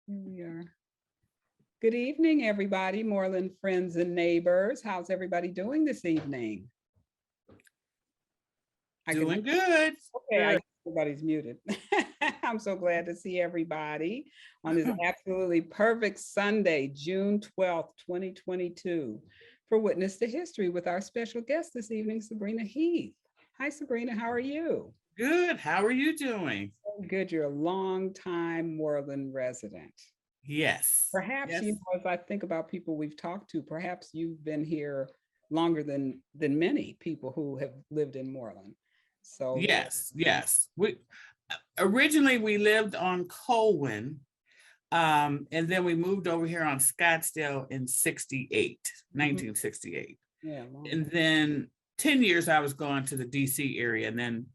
Here we are. Good evening, everybody, Moreland friends and neighbors. How's everybody doing this evening? Doing good. Okay, everybody's muted. I'm so glad to see everybody on this absolutely perfect Sunday, June 12th, 2022, for Witness to History with our special guest this evening, Sabrina Heath. Hi, Sabrina, how are you? Good. How are you doing? Good, you're a long-time Moreland resident. Yes. Perhaps, yes. As I think about people we've talked to, perhaps you've been here longer than many people who have lived in Moreland. So yes. We originally we lived on Colwyn, and then we moved over here on Scottsdale in 1968. Yeah. And then 10 years I was going to the DC area, and then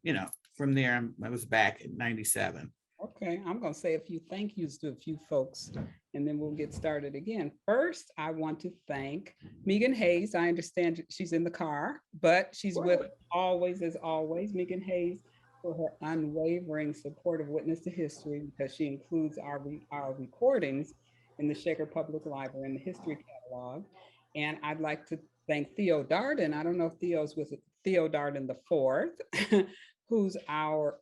from there I was back in 97. Okay, I'm going to say a few thank yous to a few folks, and then we'll get started again. First, I want to thank Megan Hayes. I understand she's in the car, but she's with us always, as always. Megan Hayes, for her unwavering support of Witness to History, because she includes our recordings in the Shaker Public Library in the History Catalog. And I'd like to thank Theo Darden. I don't know if Theo's with it. Theo Darden the fourth, who's our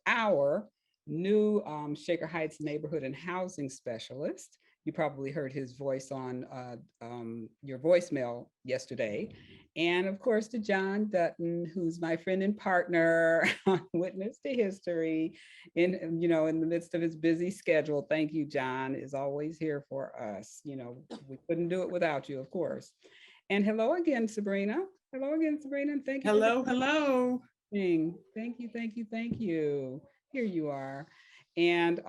new Shaker Heights neighborhood and housing specialist. You probably heard his voice on your voicemail yesterday. And of course, to John Dutton, who's my friend and partner on Witness to History in the midst of his busy schedule. Thank you, John, is always here for us. We couldn't do it without you, of course. And hello again, Sabrina. Hello again, Sabrina. And thank you. Hello. Thank you. Here you are. And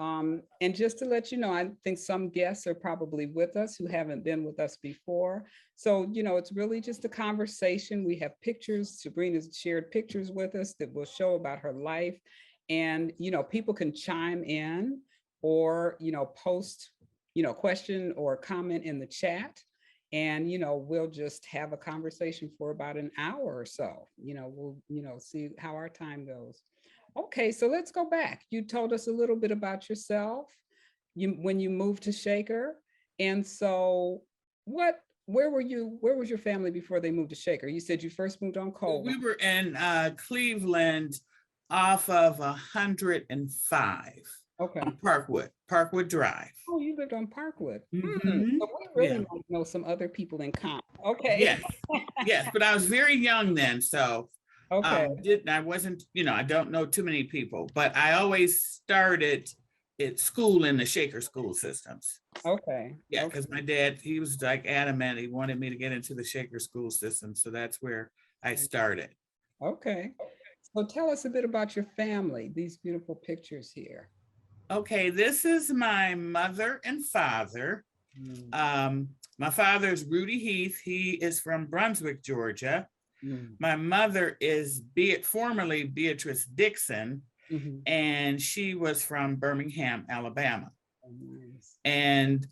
just to let you know, I think some guests are probably with us who haven't been with us before. So, it's really just a conversation. We have pictures. Sabrina's shared pictures with us that will show about her life. And, people can chime in or, post, question or comment in the chat. And, we'll just have a conversation for about an hour or so. We'll, see how our time goes. Okay, so let's go back. You told us a little bit about yourself when you moved to Shaker. And so where was your family before they moved to Shaker? You said you first moved on Colwyn. We were in Cleveland off of 105. Okay. On Parkwood Drive. Oh, you lived on Parkwood. Mm-hmm. So we really might know some other people in common. Okay. Yes, but I was very young then, so okay. I wasn't, I don't know too many people, but I always started at school in the Shaker school systems. Okay. Yeah, because my dad, he was like adamant, he wanted me to get into the Shaker school system, so that's where I started. Okay. So tell us a bit about your family, these beautiful pictures here. Okay, this is my mother and father. My father's Rudy Heath. He is from Brunswick, Georgia. My mother is formerly Beatrice Dixon, and she was from Birmingham, Alabama. And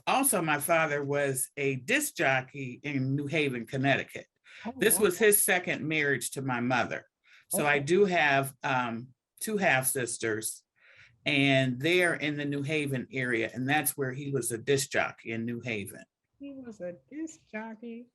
also my father was a disc jockey in New Haven, Connecticut. This was his second marriage to my mother. So I do have two half sisters, and they're in the New Haven area, and that's where he was a disc jockey in New Haven. He was a disc jockey.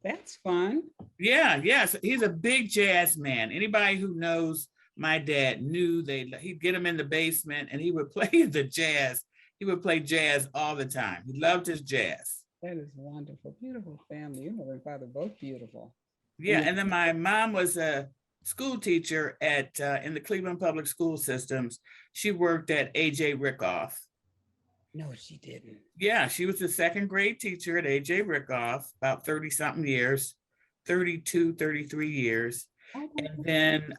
That's fun. Yeah, yes. He's a big jazz man. Anybody who knows my dad knew he'd get him in the basement and he would play the jazz. He would play jazz all the time. He loved his jazz. That is wonderful. Beautiful family. Your mother and father both beautiful. Yeah, and then my mom was a school teacher in the Cleveland Public School Systems. She worked at A.J. Rickoff. No, she didn't. Yeah, she was the second grade teacher at A.J. Rickoff, about 30-something years, 32, 33 years. Okay. And then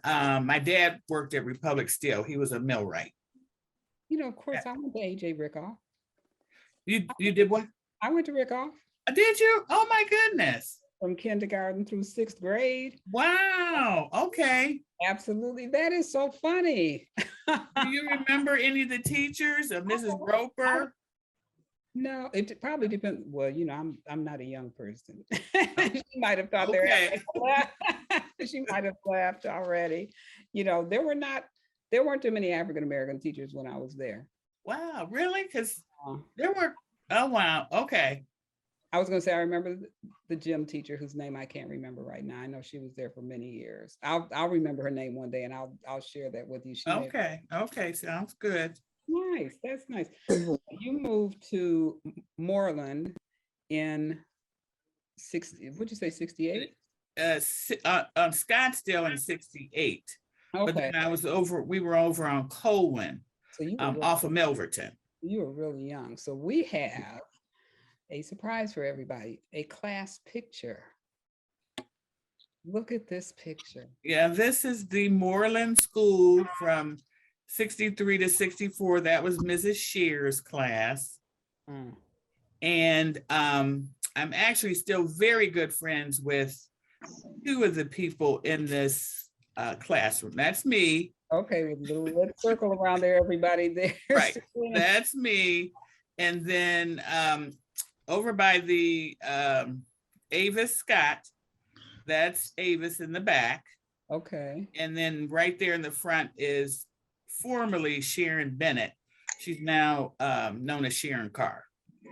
my dad worked at Republic Steel. He was a millwright. Of course, I went to A.J. Rickoff. You did what? I went to Rickoff. Did you? Oh, my goodness. From kindergarten through 6th grade. Wow. Okay. Absolutely. That is so funny. Do you remember any of the teachers of Mrs. Roper? No, it probably depends. Well, I'm not a young person. She might have thought she might have laughed already. There weren't too many African-American teachers when I was there. Wow, really? Because Uh, there were, oh, wow, okay. I was gonna say, I remember the gym teacher whose name I can't remember right now. I know she was there for many years. I'll remember her name one day and I'll share that with you. She may have. Okay, okay, sounds good. Nice, that's nice. You moved to Moreland in 60, what'd you say, 68? On Scottsdale in 68. But Okay, then we were over on Colwyn, so off of Milverton. you were really young. So we have a surprise for everybody, a class picture. Look at this picture. Yeah, this is the Moreland School from 63 to 64. That was Mrs. Shear's class. Mm. And I'm actually still very good friends with two of the people in this classroom. That's me. Okay, with a little red circle around there, everybody there. Right, that's me. And then over by the Avis Scott, that's Avis in the back. Okay. And then right there in the front is formerly Sharon Bennett. She's now known as Sharon Carr.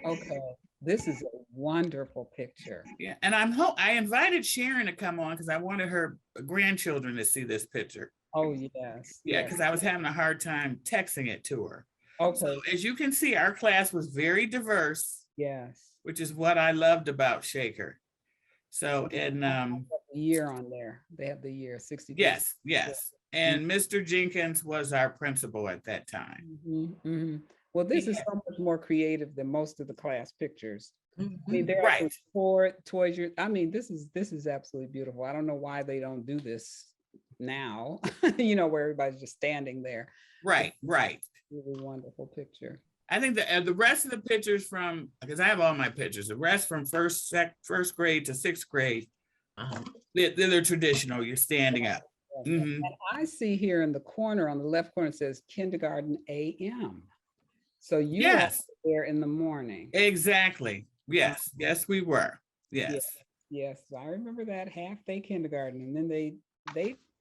Okay. This is a wonderful picture. Yeah, and I invited Sharon to come on because I wanted her grandchildren to see this picture. Oh, yes. Yeah, because I was having a hard time texting it to her. Okay. So as you can see, our class was very diverse. Yes. Which is what I loved about Shaker. So, and the year on there, they have the year 62. Yes, yes. And Mr. Jenkins was our principal at that time. Mm-hmm, mm-hmm. Well, this is so much more creative than most of the class pictures. I mean, there are toys. I mean, this is absolutely beautiful. I don't know why they don't do this now, where everybody's just standing there. Right, right. Really wonderful picture. I think the rest of the pictures from, because I have all my pictures, the rest from first grade to sixth grade, they're traditional. You're standing up. Mm-hmm. And I see here in the corner, on the left corner, it says kindergarten AM. So you were there in the morning. Exactly. Yes. Yes, we were. Yes. Yes. I remember that half-day kindergarten, and then they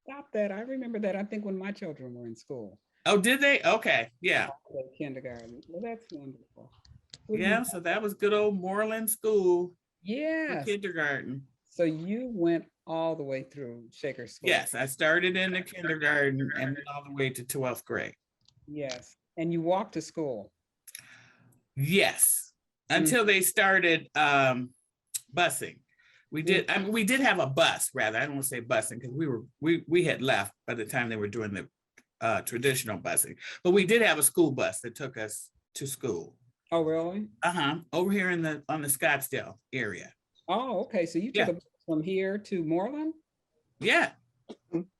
stopped that. I remember that. I think when my children were in school. Oh, did they? Okay. Yeah. Kindergarten. Well, that's wonderful. Yeah. So that was good old Moreland School. Yes. Kindergarten. So you went all the way through Shaker School. Yes. I started in the kindergarten and went all the way to 12th grade. Yes. And you walked to school. Yes. Until they started busing. We did have a bus, rather. I don't want to say busing because we had left by the time they were doing the traditional busing, but we did have a school bus that took us to school. Oh, really? Over here on the Scottsdale area. Oh, okay. So you took a bus from here to Moreland? Yeah.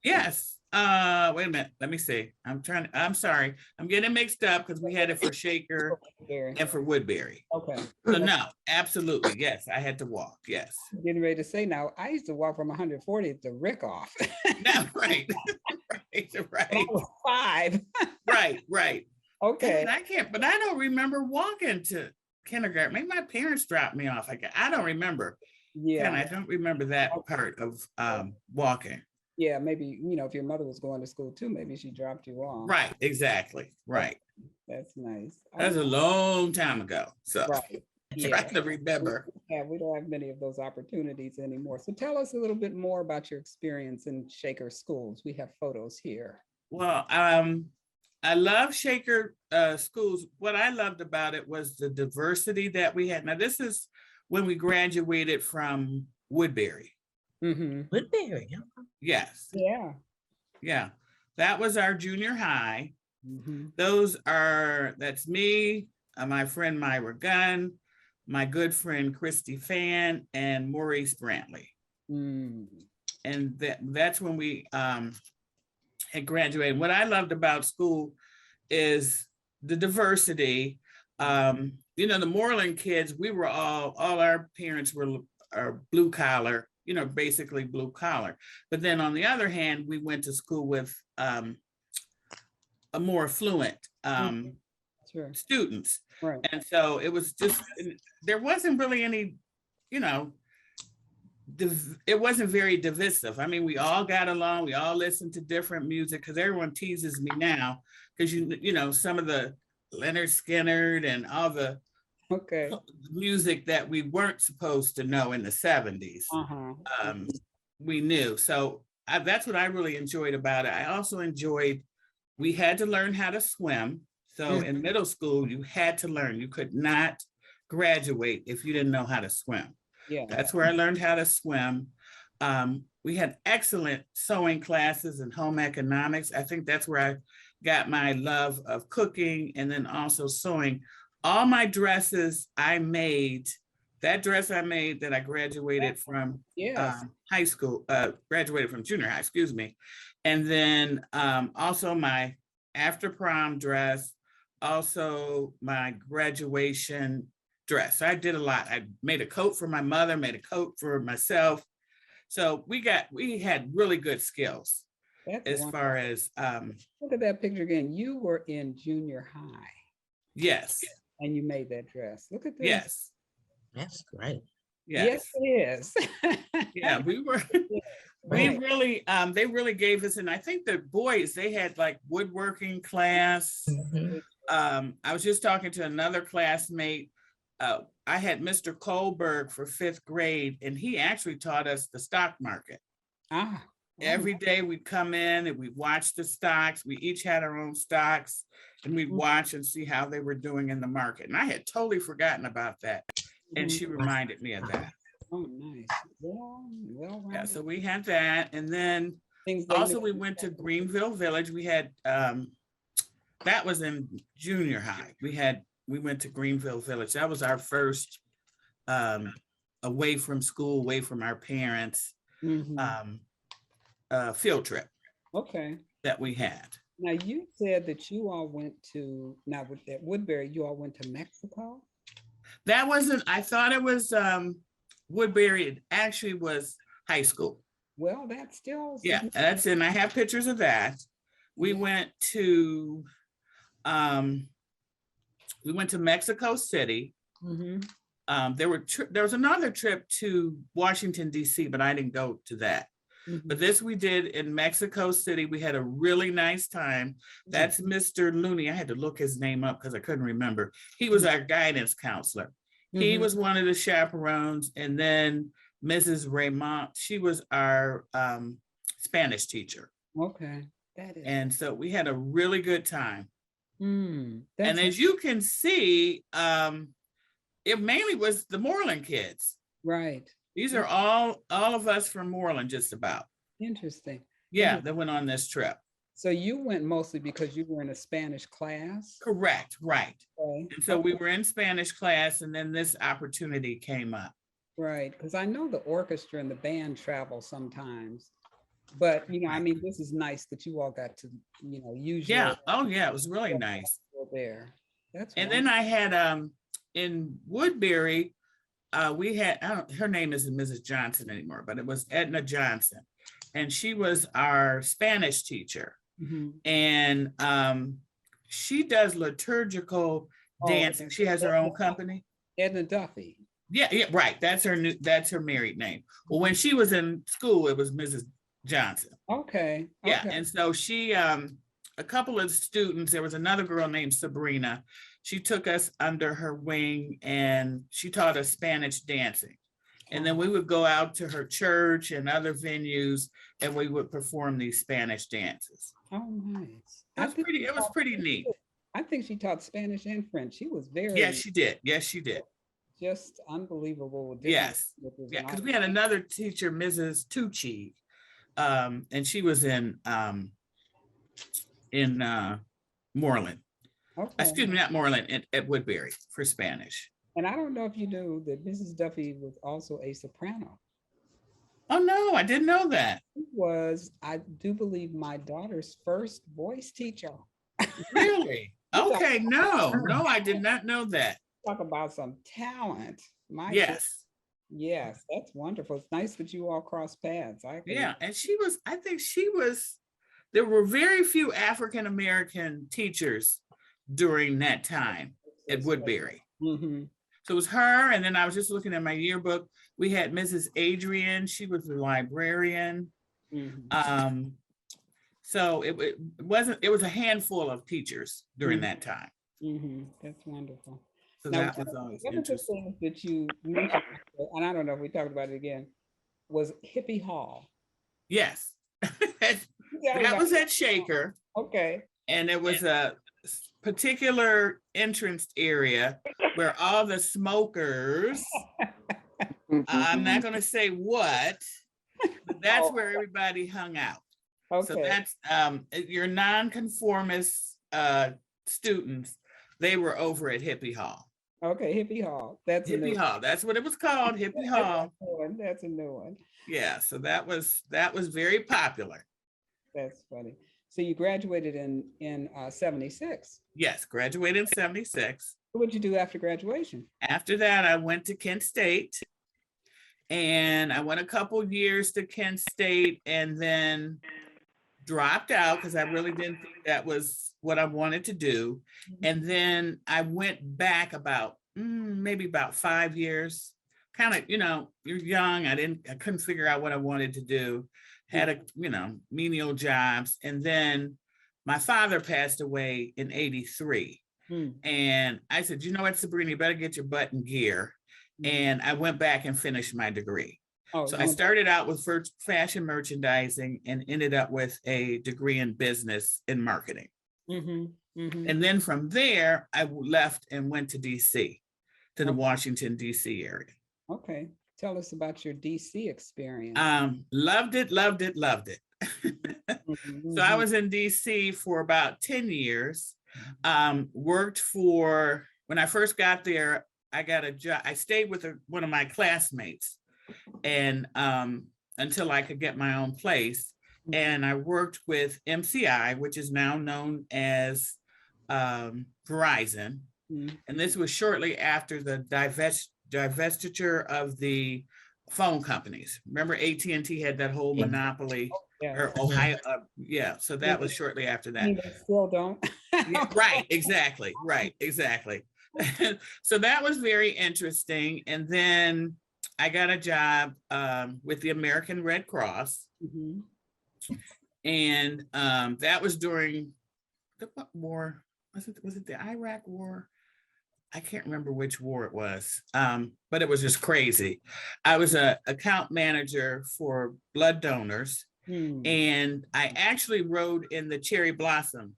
Yes. Wait a minute. Let me see. I'm sorry. I'm getting mixed up because we had it for Shaker and for Woodbury. Okay. So no, absolutely. Yes. I had to walk. Yes. I'm getting ready to say now, I used to walk from 140th to Rickoff. No, right. Right. I was 5. Right. Okay. But I don't remember walking to kindergarten. Maybe my parents dropped me off. I don't remember. Yeah. And I don't remember that part of walking. Yeah, maybe, if your mother was going to school too, maybe she dropped you off. Right, exactly. Right. That's nice. That's a long time ago. So right. Trying to remember. We don't have many of those opportunities anymore. So tell us a little bit more about your experience in Shaker schools. We have photos here. Well, I love Shaker schools. What I loved about it was the diversity that we had. Now, this is when we graduated from Woodbury. Mm-hmm. Woodbury. Yes. Yeah. That was our junior high. Mm-hmm. That's me, my friend Myra Gunn, my good friend Christy Fan, and Maurice Brantley. Mm. And that's when we had graduated. What I loved about school is the diversity. The Moreland kids, we were all our parents were blue collar, basically blue collar. But then on the other hand, we went to school with a more affluent students. Right. And so it was just, there wasn't really any, it wasn't very divisive. I mean, we all got along, we all listened to different music, because everyone teases me now, because some of the Leonard Skinner and all the Okay. music that we weren't supposed to know in the 70s. We knew. So that's what I really enjoyed about it. I also enjoyed, we had to learn how to swim. So in middle school, you had to learn. You could not graduate if you didn't know how to swim. Yeah. That's where I learned how to swim. We had excellent sewing classes and home economics. I think that's where I got my love of cooking and then also sewing. All my dresses I made, that dress I made that I graduated from high school, graduated from junior high, excuse me. And then also my after prom dress, also my graduation dress. So I did a lot. I made a coat for my mother, made a coat for myself. So we had really good skills. That's as wonderful. Far as look at that picture again. You were in junior high. Yes. And you made that dress. Look at this. Yes. That's great. Yes, it is. Yeah, we were. We really, they really gave us, and I think the boys, they had like woodworking class. I was just talking to another classmate. I had Mr. Kohlberg for 5th grade, and he actually taught us the stock market. Every day we'd come in and we'd watch the stocks. We each had our own stocks, and we'd watch and see how they were doing in the market. And I had totally forgotten about that. And she reminded me of that. Oh, nice. Well, yeah, so we had that. And then also we went to Greenville Village. We had, that was in junior high. We went to Greenville Village. That was our first away from school, away from our parents, field trip. Okay. That we had. Now you said that you all went to, now at Woodbury, you all went to Mexico? That wasn't, I thought it was Woodbury. It actually was high school. Well, that's still. Yeah, that's in, I have pictures of that. We went to Mexico City. There was another trip to Washington, D.C., but I didn't go to that. But this we did in Mexico City. We had a really nice time. That's Mr. Looney. I had to look his name up because I couldn't remember. He was our guidance counselor. He was one of the chaperones. And then Mrs. Raymond, she was our Spanish teacher. Okay. And so we had a really good time. And as you can see, it mainly was the Moreland kids. Right. These are all of us from Moreland, just about. Interesting. Yeah, that went on this trip. So you went mostly because you were in a Spanish class? Correct, right. Okay. And so we were in Spanish class, and then this opportunity came up. Right, because I know the orchestra and the band travel sometimes. But, I mean, this is nice that you all got to, use your... Oh, yeah, it was really nice. There. That's and wonderful. Then I had, in Woodbury, we had, her name isn't Mrs. Johnson anymore, but it was Edna Johnson. And she was our Spanish teacher. And she does liturgical dancing. She has her own company. Edna Duffy. Yeah, right. That's her married name. Well, when she was in school, it was Mrs. Johnson. Okay. Yeah, and so she, a couple of students, there was another girl named Sabrina. She took us under her wing and she taught us Spanish dancing. And then we would go out to her church and other venues and we would perform these Spanish dances. Oh, nice. It was pretty neat. I think she taught Spanish and French. She was very. Yes, she did. Yes, she did. Just unbelievable. Yes. Yeah, because we had another teacher, Mrs. Tucci, and she was in Moreland. Okay. Excuse me, not Moreland, at Woodbury for Spanish. And I don't know if you knew that Mrs. Duffy was also a soprano. Oh, no, I didn't know that. She was, I do believe, my daughter's first voice teacher. Really? Okay, no, I did not know that. Talk about some talent. Yes. Yes, that's wonderful. It's nice that you all cross paths. Yeah, and there were very few African-American teachers during that time at Woodbury. So it was her, and then I was just looking at my yearbook. We had Mrs. Adrian. She was the librarian. So it was a handful of teachers during that time. That's wonderful. So Now, that was always one of the interesting. things that you mentioned, and I don't know if we talked about it again, was Hippie Hall. Yes. Tell me That about was at Shaker, Okay. and it was a particular entrance area where all the smokers, I'm not going to say what, but that's where everybody hung out. So Okay. that's your nonconformist students, they were over at Hippie Hall. Okay, Hippie Hall. That's a new Hippie Hall, that's what it was called, Hippie Hall. one. That's a new one. Yeah, so that was very popular. That's funny. So you graduated in 76. Yes, graduated in 76. What did you do after graduation? After that, I went to Kent State, and I went a couple years to Kent State and then dropped out because I really didn't think that was what I wanted to do. And then I went back about maybe about 5 years. Kind of, you're young. I couldn't figure out what I wanted to do. Had menial jobs. And then my father passed away in 83. And I said, you know what, Sabrina, you better get your butt in gear. And I went back and finished my degree. So I started out with fashion merchandising and ended up with a degree in business and marketing. And then from there, I left and went to DC, to the Washington, DC area. Okay. Tell us about your DC experience. Loved it. So I was in DC for about 10 years. Worked for, when I first got there, I got a job. I stayed with one of my classmates and until I could get my own place. And I worked with MCI, which is now known as Verizon. And this was shortly after the divestiture of the phone companies. Remember, AT&T had that whole monopoly, or Ohio. So that was shortly after that. They still don't. Right, exactly. So that was very interesting. And then I got a job with the American Red Cross. And that was during the war. Was it the Iraq War? I can't remember which war it was, but it was just crazy. I was an account manager for blood donors, and I actually rode in the Cherry Blossom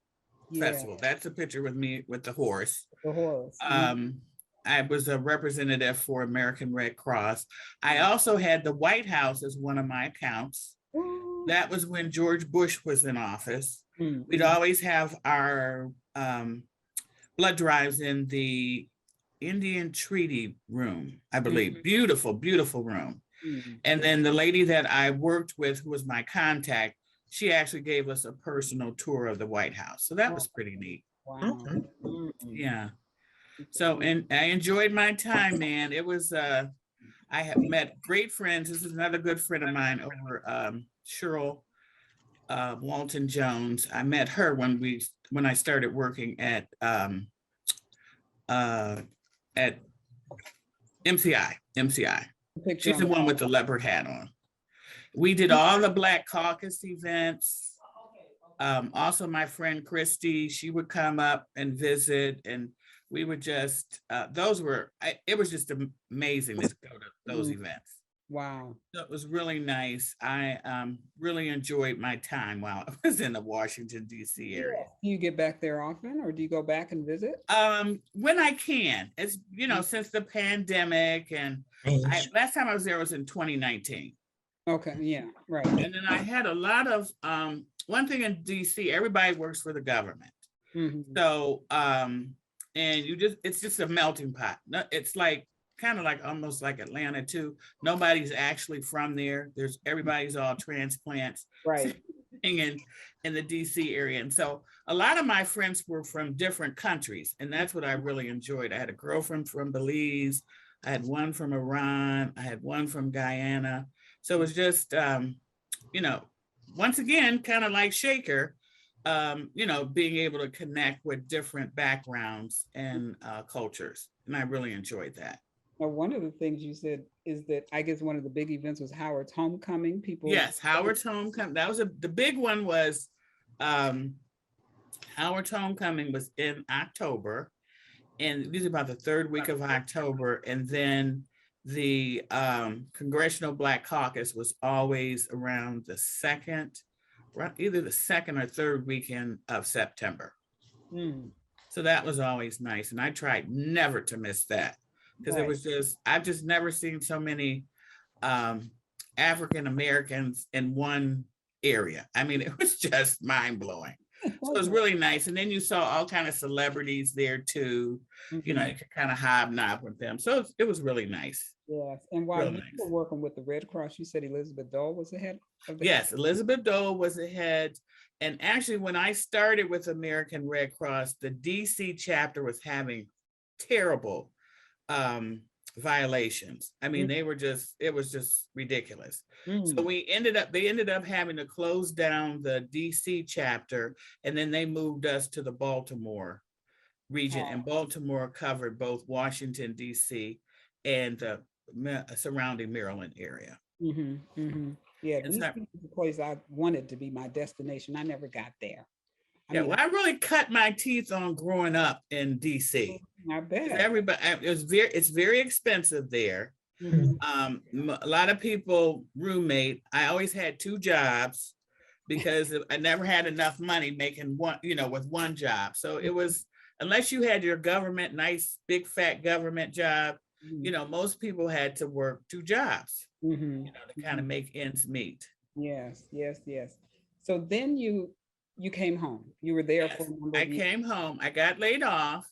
Festival. That's a picture with me with the horse. I was a representative for American Red Cross. I also had the White House as one of my accounts. That was when George Bush was in office. We'd always have our blood drives in the Indian Treaty Room, I believe. Beautiful, beautiful room. And then the lady that I worked with, who was my contact, she actually gave us a personal tour of the White House. So that was pretty neat. Wow. Yeah. So, and I enjoyed my time, man. It was, I have met great friends. This is another good friend of mine over Cheryl Walton Jones. I met her when I started working at MCI. She's the one with the leopard hat on. We did all the Black Caucus events. Also, my friend Christy, she would come up and visit, and we would just, it was just amazing to go to those events. Wow. So it was really nice. I really enjoyed my time while I was in the Washington, D.C. area. Do you get back there often, or do you go back and visit? When I can. It's, since the pandemic, and last time I was there was in 2019. Okay, yeah, right. And then I had a lot of, one thing in DC, everybody works for the government. So, and it's just a melting pot. It's like, kind of like almost like Atlanta too. Nobody's actually from there. Everybody's all transplants. Right. In the DC area. And so a lot of my friends were from different countries, and that's what I really enjoyed. I had a girlfriend from Belize. I had one from Iran. I had one from Guyana. So it was just, once again, kind of like Shaker, being able to connect with different backgrounds and cultures. And I really enjoyed that. Now, one of the things you said is that I guess one of the big events was Howard's homecoming. Yes, Howard's homecoming. That was the big one was Howard's homecoming was in October, and usually about the third week of October. And then the Congressional Black Caucus was always around the second, either the second or third weekend of September. Mm. So that was always nice. And I tried never to miss that because it Right. was just, I've just never seen so many African Americans in one area. I mean, it was just mind blowing. So it was really nice. And then you saw all kind of celebrities there too. You know, you could kind of hobnob with them. So it was really nice. Yes. And while Real you nice. were working with the Red Cross, you said Elizabeth Dole was the head of the Yes, Elizabeth Dole was the head. And actually, when I started with American Red Cross, the DC chapter was having terrible violations. I mean, they were just, it was just ridiculous. So they ended up having to close down the DC chapter, and then they moved us to the Baltimore region, and Baltimore covered both Washington, DC, and the surrounding Maryland area. Yeah, DC is the place I wanted to be my destination. I never got there. I really cut my teeth on growing up in DC. I bet. Everybody, it's very expensive there. A lot of people roommate. I always had 2 jobs because I never had enough money making one, with one job. So it was, unless you had your government, nice, big, fat government job, most people had to work 2 jobs, to kind of make ends meet. Yes. So then you came home. You were there for a number of years. I came home. I got laid off.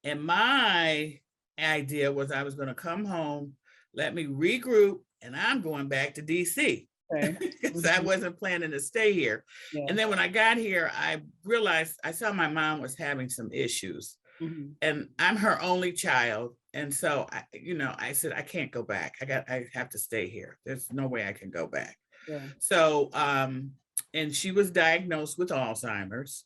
And my idea was I was going to come home, let me regroup, and I'm going back to DC. Because I wasn't planning to stay here. And then when I got here, I realized, I saw my mom was having some issues. And I'm her only child. And so, I said, I can't go back. I have to stay here. There's no way I can go back. So, and she was diagnosed with Alzheimer's.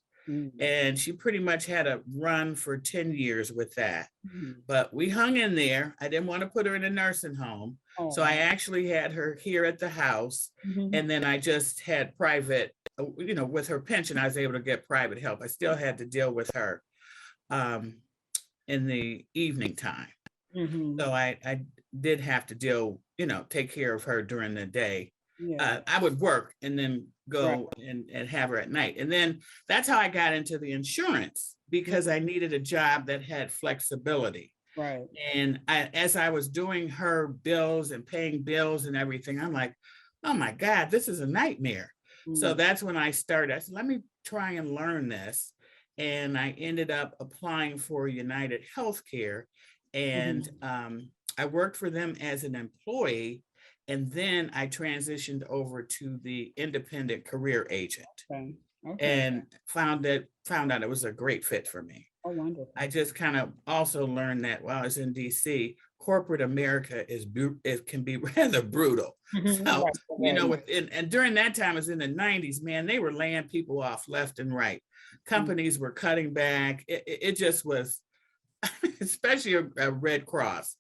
And she pretty much had a run for 10 years with that. But we hung in there. I didn't want to put her in a nursing home. So I actually had her here at the house. And then I just had private, with her pension, I was able to get private help. I still had to deal with her in the evening time. So I did have to deal, take care of her during the day. I would work and then go and have her at night. And then that's how I got into the insurance, because I needed a job that had flexibility. And as I was doing her bills and paying bills and everything, I'm like, oh my God, this is a nightmare. So that's when I started. I said, let me try and learn this. And I ended up applying for United Healthcare. And I worked for them as an employee. And then I transitioned over to the independent career agent and found out it was a great fit for me. Oh, wonderful. I just kind of also learned that while I was in DC, corporate America it can be rather brutal. So, and during that time, it was in the 90s, man, they were laying people off left and right. Companies were cutting back. It just was, especially a Red Cross.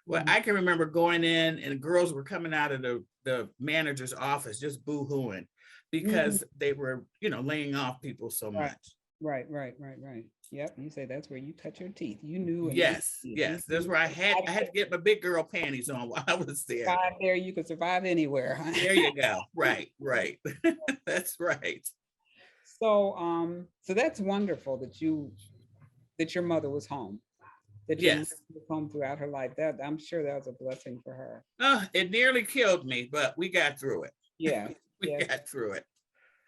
Well, I can remember going in and girls were coming out of the manager's office just boo-hooing because they were, laying off people so much. Right. Yep. You say that's where you cut your teeth. You knew. Yes. That's where I had to get my big girl panties on while I was there. There, you could survive anywhere. There you go. Right. That's right. So, so that's wonderful that your mother was home. That your mother was home throughout her life. That I'm sure that was a blessing for her. It nearly killed me, but we got through it. Yeah. We got through it.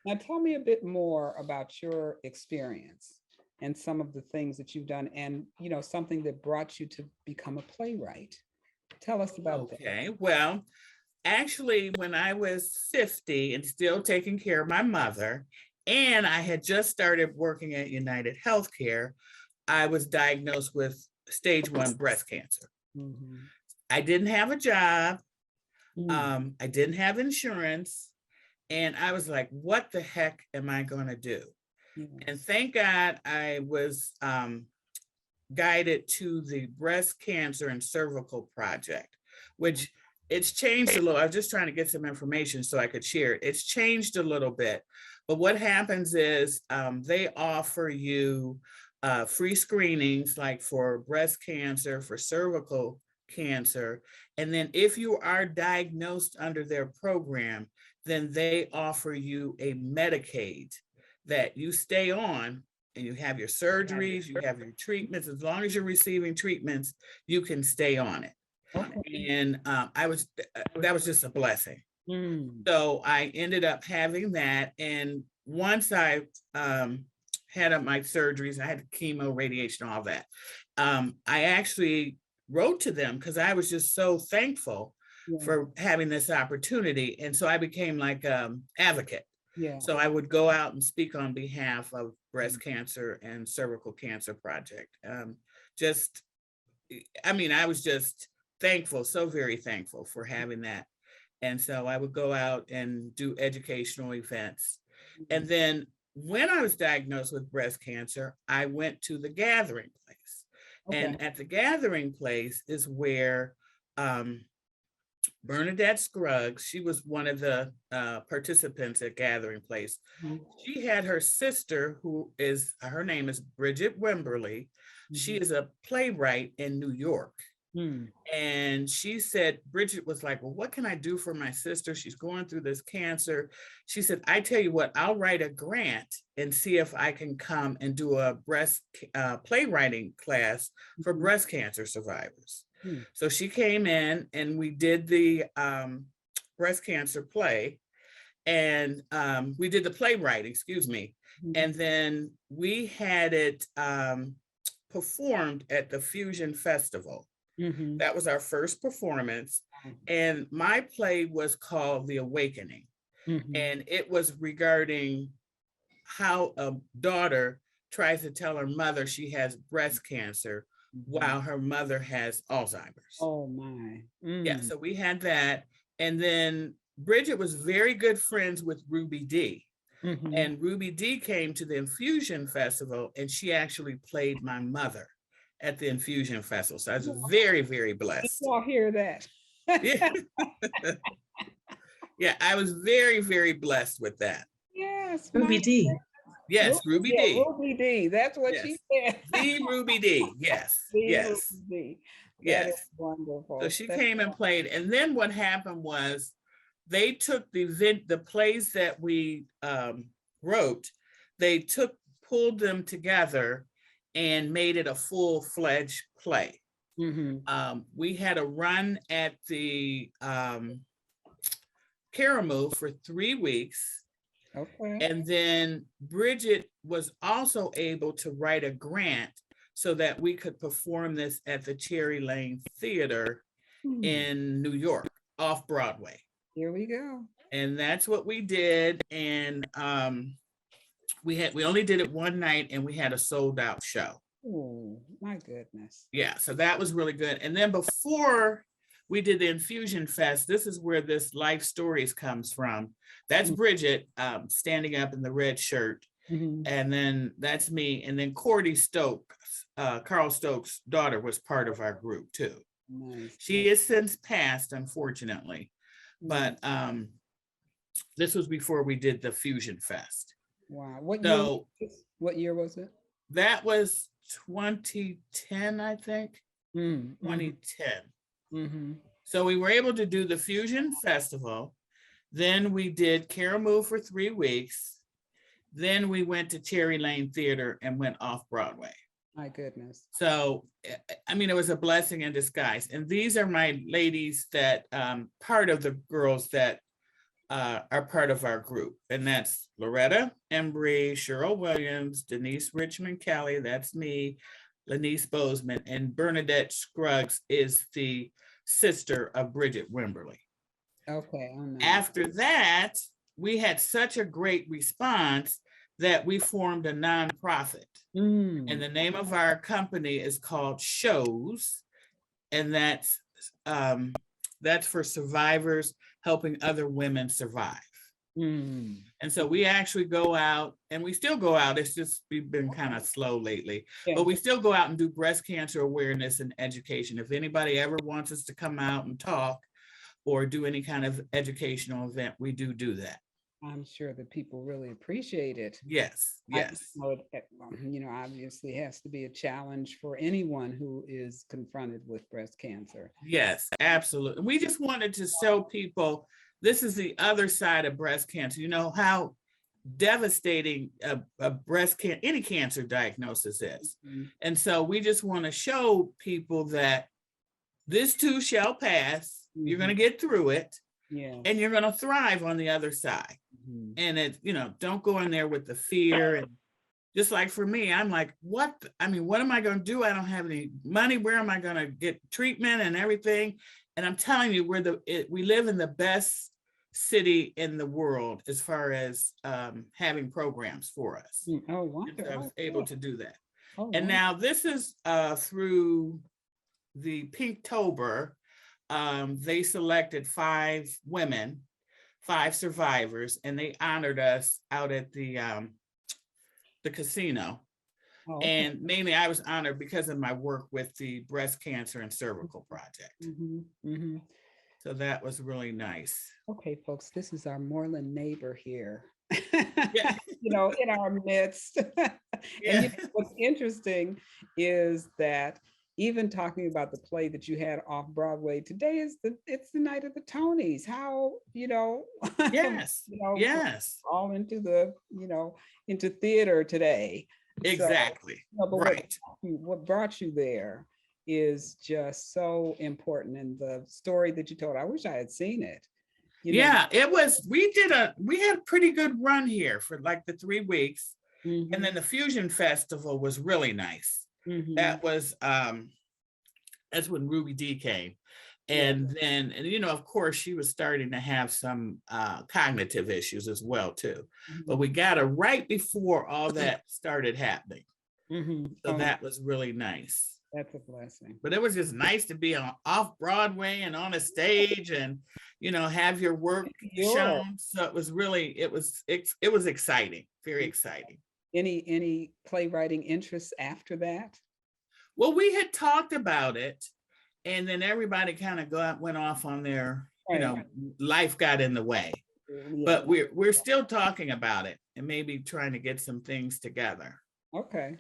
Now tell me a bit more about your experience and some of the things that you've done, and something that brought you to become a playwright. Tell us about that. Okay, well, actually, when I was 50 and still taking care of my mother, and I had just started working at United Healthcare, I was diagnosed with stage 1 breast cancer. I didn't have a job. I didn't have insurance. And I was like, what the heck am I going to do? And thank God I was guided to the Breast Cancer and Cervical Project, which it's changed a little. I was just trying to get some information so I could share it. It's changed a little bit, But what happens is they offer you free screenings, like for breast cancer, for cervical cancer. And then if you are diagnosed under their program, then they offer you a Medicaid that you stay on, and you have your surgeries, you have your treatments. As long as you're receiving treatments, you can stay on it. Okay. And that was just a blessing. So I ended up having that. And once I had up my surgeries, I had chemo, radiation, all that. I actually wrote to them because I was just so thankful for having this opportunity. And so I became like advocate. Yeah. So I would go out and speak on behalf of breast cancer and cervical cancer project. I was just thankful, so very thankful for having that. And so I would go out and do educational events. And then when I was diagnosed with breast cancer, I went to the gathering place. Okay. And at the gathering place is where Bernadette Scruggs, she was one of the participants at Gathering Place. She had her sister, her name is Bridget Wimberly. She is a playwright in New York. And she said, Bridget was like, well, what can I do for my sister? She's going through this cancer. She said, I tell you what, I'll write a grant and see if I can come and do a breast playwriting class for breast cancer survivors. So she came in and we did the breast cancer play, and we did the playwriting, excuse me. And then we had it performed at the Fusion Festival. That was our first performance. And my play was called The Awakening. And it was regarding how a daughter tries to tell her mother she has breast cancer while her mother has Alzheimer's. Oh my. Yeah, so we had that. And then Bridget was very good friends with Ruby D. And Ruby D came to the Infusion Festival, and she actually played my mother at the Infusion Festival. So I was very, very blessed. Y'all hear that? Yeah. Yeah, I was very, very blessed with that. Yes. Ruby D. Yes, Ruby D. Ruby D. That's what she said. The Ruby D. Yes. Yes. Ruby D. Yes. That is wonderful. So she came and played. And then what happened was they took the plays that we wrote, they pulled them together and made it a full-fledged play. We had a run at the Caramoo for 3 weeks. Okay. And then Bridget was also able to write a grant so that we could perform this at the Cherry Lane Theater in New York, off Broadway. Here we go. And that's what we did. And we only did it one night, and we had a sold out show. Oh, my goodness. Yeah, so that was really good. And then before we did the Infusion Fest, this is where this Life Stories comes from. That's Bridget standing up in the red shirt. And then that's me. And then Cordy Stokes, Carl Stokes' daughter, was part of our group too. Nice. She has since passed, unfortunately. But this was before we did the Fusion Fest. Wow. What year was it? That was 2010, I think. 2010. So we were able to do the Fusion Festival. Then we did Caramoo for 3 weeks. Then we went to Cherry Lane Theater and went off Broadway. My goodness. So, I mean, it was a blessing in disguise. And these are my ladies that, part of the girls that are part of our group. And that's Loretta Embry, Cheryl Williams, Denise Richmond Kelly, that's me, Lanice Bozeman, and Bernadette Scruggs is the sister of Bridget Wimberly. Okay. After that, we had such a great response that we formed a nonprofit. And the name of our company is called Shows. And that's for survivors helping other women survive. And so we actually go out, and we still go out. It's just, we've been kind of slow lately, but we still go out and do breast cancer awareness and education. If anybody ever wants us to come out and talk or do any kind of educational event, we do that. I'm sure that people really appreciate it. Yes, I yes, know obviously has to be a challenge for anyone who is confronted with breast cancer. yes, absolutely. We just wanted to show people this is the other side of breast cancer. You know how devastating a breast cancer, any cancer diagnosis is. Mhm. And so we just want to show people that this too shall pass. You're going to get through it Yes. and you're going to thrive on the other side. Mhm. And it, don't go in there with the fear. And just like for me, I'm like, what? I mean, what am I going to do? I don't have any money. Where am I going to get treatment and everything? And I'm telling you, we live in the best city in the world as far as having programs for us. Oh, So I wonderful. was able to do that. Oh, And now this is through the Pinktober. They selected 5 women, 5 survivors, and they honored us out at the casino. oh, And mainly I was honored because of my work with the Breast Cancer and Cervical Project. So that was really nice. Okay, folks, this is our Moreland neighbor here. Yeah. In our midst. Yeah. And what's interesting is that even talking about the play that you had off Broadway, today it's the night of the Tonys. How, Yes. Yes. all into into theater today. Exactly. So, but right. What brought you there is just so important. And the story that you told, I wish I had seen it. Yeah, it was, we had a pretty good run here for like the 3 weeks. And then the Fusion Festival was really nice. That was, that's when Ruby D came. And then, of course, she was starting to have some cognitive issues as well, too. But we got her right before all that started happening. So that was really nice. That's a blessing. But it was just nice to be off Broadway and on a stage and, have your work shown. So it was really, it was exciting, very exciting. Any playwriting interests after that? Well, we had talked about it, and then everybody kind of went off on their, life got in the way. But we're still talking about it and maybe trying to get some things together. Okay.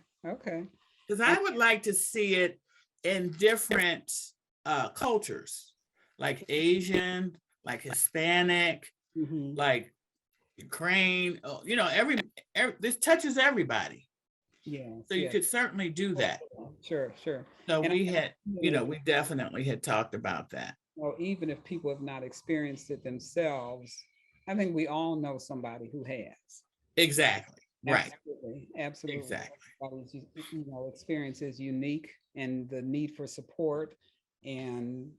Because I would like to see it in different cultures, like Asian, like Hispanic, like Ukraine. This touches everybody. Yeah. So you could certainly do that. Sure. So we definitely had talked about that. Well, even if people have not experienced it themselves, I think we all know somebody who has. Exactly. Right. Absolutely. Exactly. Experience is unique, and the need for support and,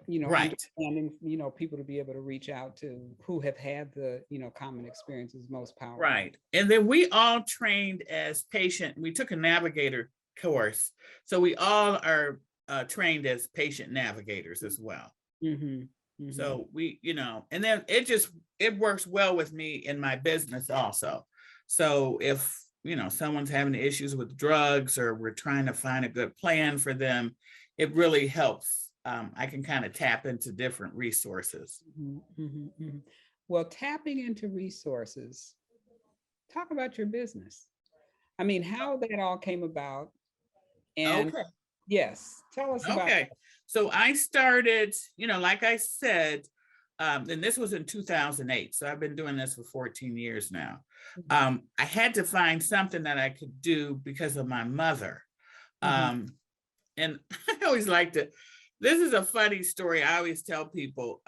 understanding, people to be able to reach out to who have had the, common experience is most powerful. Right. And then we all trained as we took a navigator course. So we all are trained as patient navigators as well. So we, and then it works well with me in my business also. So if, someone's having issues with drugs or we're trying to find a good plan for them, it really helps. I can kind of tap into different resources. Well, tapping into resources, talk about your business. I mean, how that all came about. And yes, tell us about it. So I started, like I said, and this was in 2008. So I've been doing this for 14 years now. I had to find something that I could do because of my mother. And I always liked it. This is a funny story I always tell people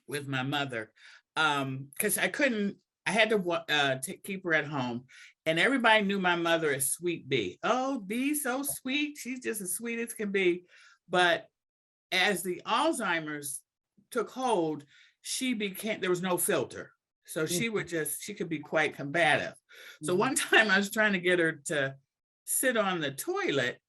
with my mother, because I had to keep her at home. And everybody knew my mother as Sweet Bee. Oh, Bee's so sweet. She's just as sweet as can be. But as the Alzheimer's took hold, there was no filter. So she could be quite combative. So one time I was trying to get her to sit on the toilet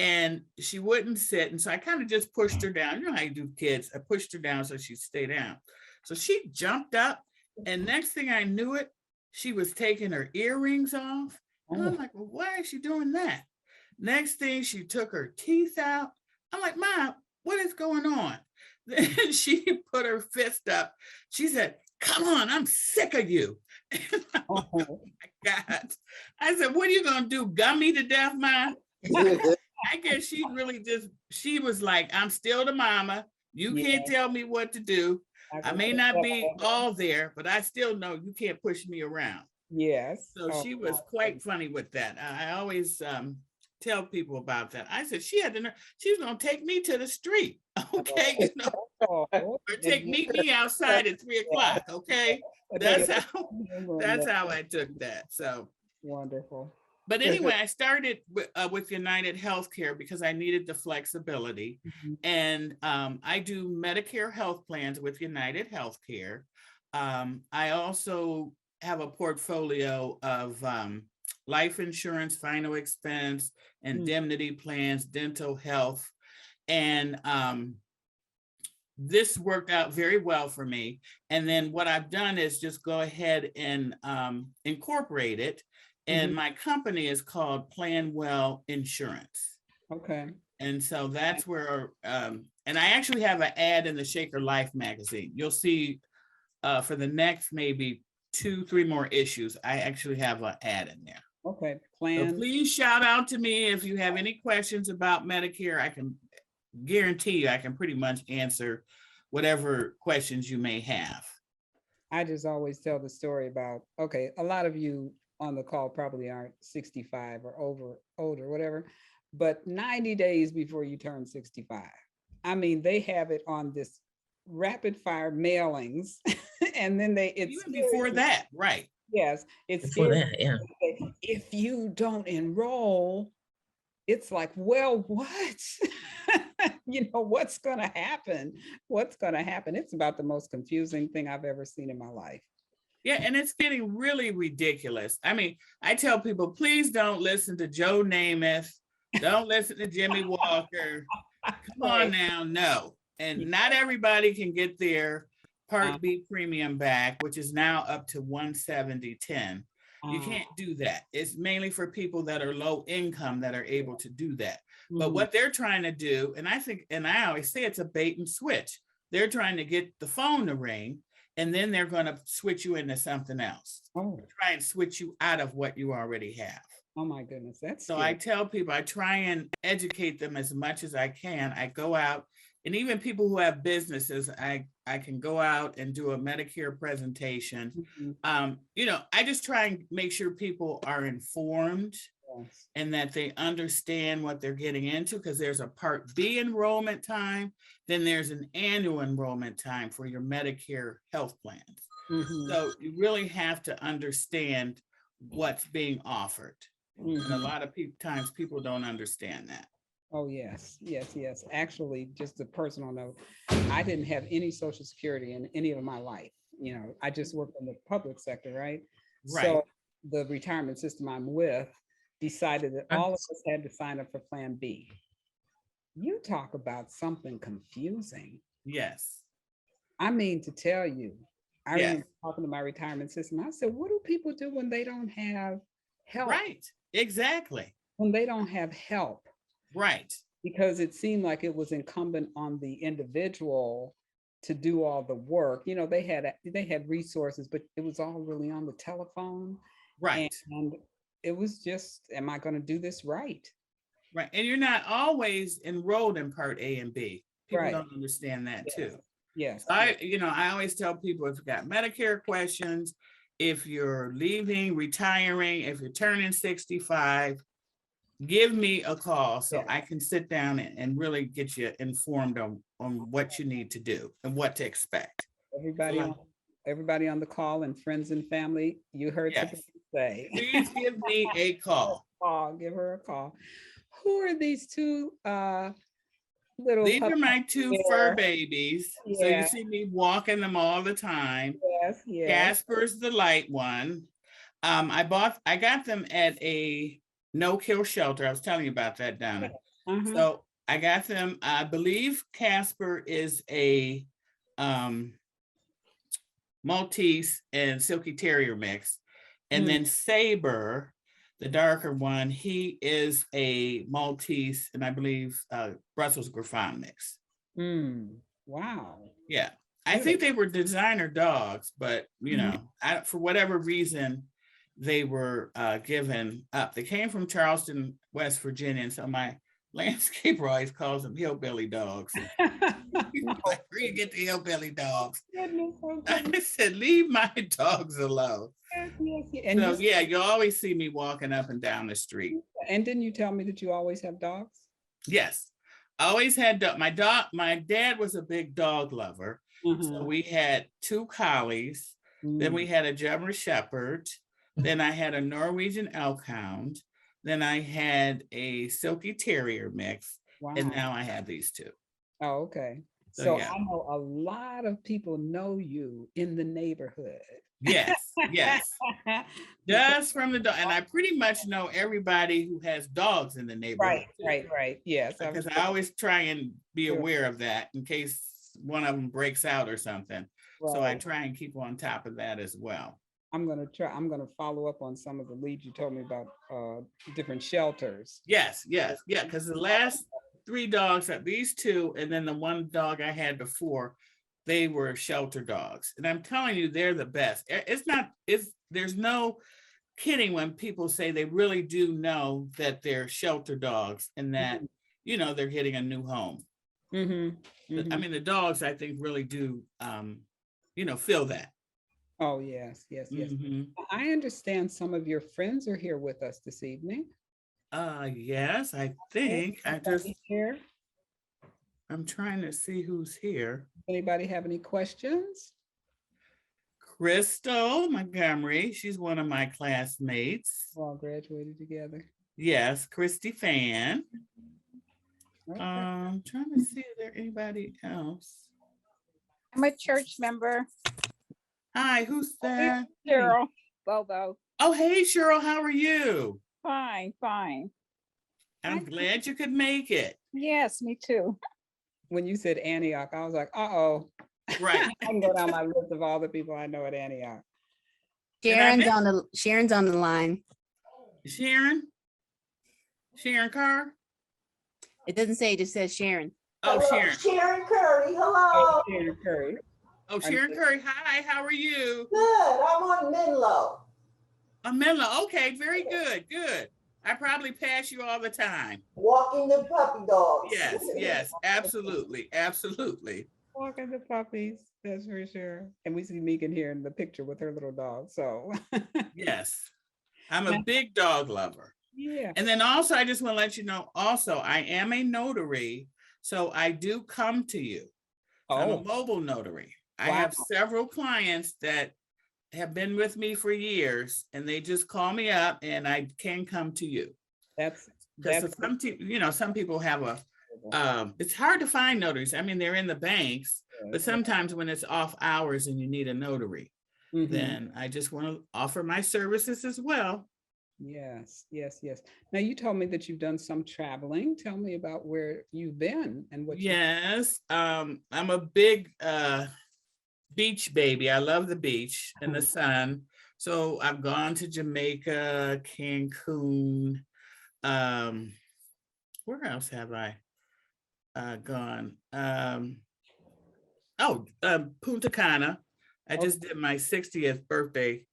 and she wouldn't sit. And so I kind of just pushed her down. You know how you do kids. I pushed her down so she'd stay down. So she jumped up, and next thing I knew it, she was taking her earrings off. And I'm like, well, why is she doing that? Next thing, she took her teeth out. I'm like, Mom, what is going on? Then she put her fist up. She said, come on, I'm sick of you. Oh my God. I said, what are you gonna do? Gum me to death, Ma? I guess she really she was like, I'm still the mama. You can't tell me what to do. I may not be all there, but I still know you can't push me around. Yes. So she was quite funny with that. I always tell people about that. I said, she was gonna take me to the street. Okay, you know, or meet me outside at 3:00. Okay. That's how I took that. So wonderful. But anyway, I started with United Healthcare because I needed the flexibility. And I do Medicare health plans with United Healthcare. I also have a portfolio of life insurance, final expense, indemnity plans, dental health. And this worked out very well for me. And then what I've done is just go ahead and incorporate it. And my company is called Plan Well Insurance. Okay. And so that's where, and I actually have an ad in the Shaker Life magazine. You'll see for the next maybe 2-3 more issues, I actually have an ad in there. Okay. So please shout out to me if you have any questions about Medicare. I can guarantee you I can pretty much answer whatever questions you may have. I just always tell the story about, okay, a lot of you on the call probably aren't 65 or older, whatever, but 90 days before you turn 65. I mean, they have it on this rapid fire mailings and then it's even before that, right? Yes, it's before that, yeah. If you don't enroll, it's like, well, what? You know, what's going to happen? What's going to happen? It's about the most confusing thing I've ever seen in my life. Yeah, and it's getting really ridiculous. I mean, I tell people, please don't listen to Joe Namath. Don't listen to Jimmy Walker. Come on now, no. And not everybody can get their Part B premium back, which is now up to $170.10. You can't do that. It's mainly for people that are low income that are able to do that. But what they're trying to do, and I always say it's a bait and switch. They're trying to get the phone to ring, and then they're going to switch you into something else. Try and switch you out of what you already have. Oh my goodness, that's so scary. I tell people, I try and educate them as much as I can. I go out, and even people who have businesses, I can go out and do a Medicare presentation. You know, I just try and make sure people are informed and that they understand what they're getting into, because there's a Part B enrollment time, then there's an annual enrollment time for your Medicare health plans. So you really have to understand what's being offered. And a lot of times people don't understand that. Oh, yes. Actually, just a personal note, I didn't have any Social Security in any of my life. You know, I just worked in the public sector, right? So the retirement system I'm with decided that all of us had to sign up for Plan B. You talk about something confusing. Yes. I mean, to tell you, I remember talking to my retirement system. I said, what do people do when they don't have help? Right. Exactly. When they don't have help. Right. Because it seemed like it was incumbent on the individual to do all the work. You know, they had resources, but it was all really on the telephone. Right. And it was just, am I going to do this right? Right. And you're not always enrolled in Part A and B. People don't understand that too. Yes. So I always tell people, if you got Medicare questions, if you're leaving, retiring, if you're turning 65, give me a call so I can sit down and really get you informed on what you need to do and what to expect. Everybody on the call and friends and family, you heard Sabrina say. Please give me a call. Give her a call. Who are these two These are my two fur babies. So you see me walking them all the time. Yes. Casper's the light one. I got them at a no-kill shelter. I was telling you about that, Donna. So I got them, I believe Casper is a Maltese and Silky Terrier mix. And then Saber, the darker one, he is a Maltese and I believe Brussels Griffon mix. Wow. Yeah. I think they were designer dogs, but for whatever reason, they were given up. They came from Charleston, West Virginia, and so my landscaper always calls them hillbilly dogs. Like, where you get the hillbilly dogs? I said, leave my dogs alone. Yes. And so you always see me walking up and down the street. And didn't you tell me that you always have dogs? Yes, I always had my dad was a big dog lover. So we had 2 collies, then we had a German Shepherd, then I had a Norwegian Elk Hound, then I had a Silky Terrier mix, and now I have these 2. Oh, okay. So I know a lot of people know you in the neighborhood. Yes. Just from the dog, and I pretty much know everybody who has dogs in the neighborhood. Right. Yes. Because I always try and be aware of that in case one of them breaks out or something. Right. So I try and keep on top of that as well. I'm gonna follow up on some of the leads you told me about different shelters. Yes. Because the last 3 dogs, these 2, and then the 1 dog I had before, they were shelter dogs. And I'm telling you, they're the best. There's no kidding when people say they really do know that they're shelter dogs and that, they're getting a new home. I mean, the dogs, I think, really do, feel that. Oh, yes. I understand some of your friends are here with us this evening. Yes, I think. I'm trying to see who's here. Anybody have any questions? Crystal Montgomery, she's one of my classmates. We all graduated together. Yes, Christy Fan. Okay. Trying to see if there anybody else. I'm a church member. Hi, who's that? Cheryl Bobo. Oh, hey, Cheryl, how are you? Fine. I'm glad you could make it. Yes, me too. When you said Antioch, I was like, uh-oh. Right. I can go down my list of all the people I know at Antioch. Sharon's on the line. Sharon Carr? It doesn't say, it just says Sharon. Oh, hello, Sharon. Sharon Curry. Hello. Sharon Curry. Oh, Sharon Curry. Hi, how are you? Good. I'm on Menlo. On Menlo. Okay, very good. I probably pass you all the time. Walking the puppy dogs. Yes, absolutely. Walking the puppies, that's for sure. And we see Megan here in the picture with her little dog, so. Yes, I'm a big dog lover. Yeah. And then also, I just want to let you know, also, I am a notary, so I do come to you. I'm a mobile notary. Wow. I have several clients that have been with me for years, and they just call me up and I can come to you. That's some people have it's hard to find notaries. I mean, they're in the banks, but sometimes when it's off hours and you need a notary, then I just want to offer my services as well. Yes. Now, you told me that you've done some traveling. Tell me about where you've been and what. Yes, I'm a big beach baby. I love the beach and the sun. So I've gone to Jamaica, Cancun. Where else have I gone? Punta Cana. I just did my 60th birthday.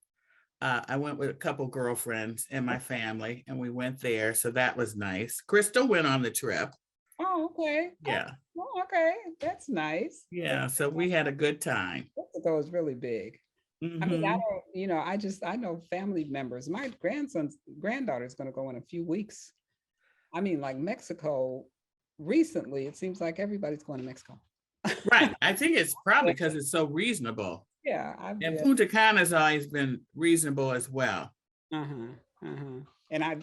I went with a couple girlfriends and my family, and we went there. So that was nice. Crystal went on the trip. Oh, okay. Yeah. Oh, okay. That's nice. Yeah. So we had a good time. Mexico is really big. I mean, I know family members. My granddaughter is going to go in a few weeks. I mean, like Mexico recently, it seems like everybody's going to Mexico. Right. I think it's probably because it's so reasonable. Yeah. And Punta Cana has always been reasonable as well. And when I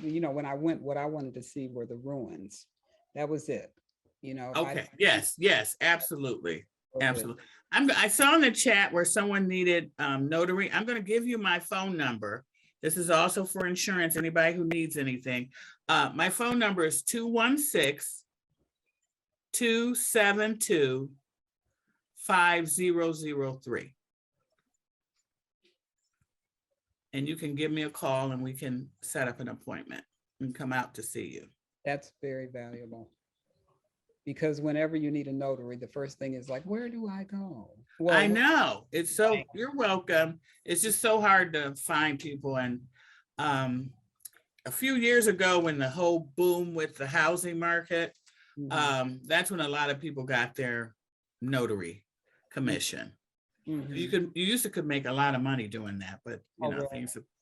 went, what I wanted to see were the ruins. That was it. Okay. Yes, absolutely. Absolutely. I saw in the chat where someone needed notary. I'm going to give you my phone number. This is also for insurance, anybody who needs anything. My phone number is 216-272-5003. And you can give me a call and we can set up an appointment and come out to see you. That's very valuable. because whenever you need a notary, the first thing is like, where do I go? I know. It's so, you're welcome. It's just so hard to find people. And a few years ago, when the whole boom with the housing market, that's when a lot of people got their notary commission. You used to could make a lot of money doing that, but you know,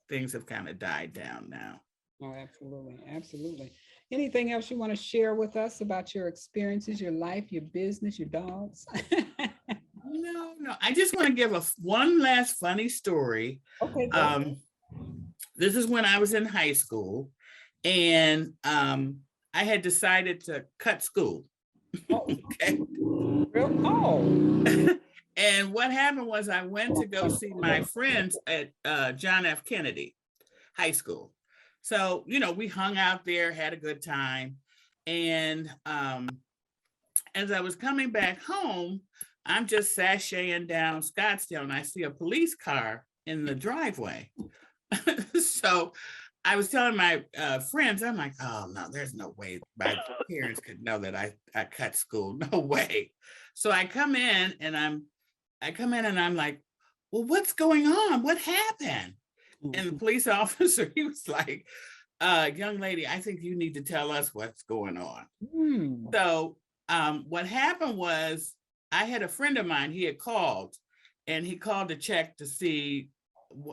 things have kind of died down now. Oh, absolutely. Absolutely. Anything else you want to share with us about your experiences, your life, your business, your dogs? No. I just want to give one last funny story. Okay. This is when I was in high school, and I had decided to cut school. Okay. Oh. And what happened was I went to go see my friends at John F. Kennedy High School. So, you know, we hung out there, had a good time. And as I was coming back home, I'm just sashaying down Scottsdale and I see a police car in the driveway. So I was telling my friends, I'm like, oh no, there's no way my parents could know that I cut school. No way. So I come in and I'm like, well, what's going on? What happened? And the police officer, he was like, young lady, I think you need to tell us what's going on. So what happened was I had a friend of mine, he had called and he called to check to see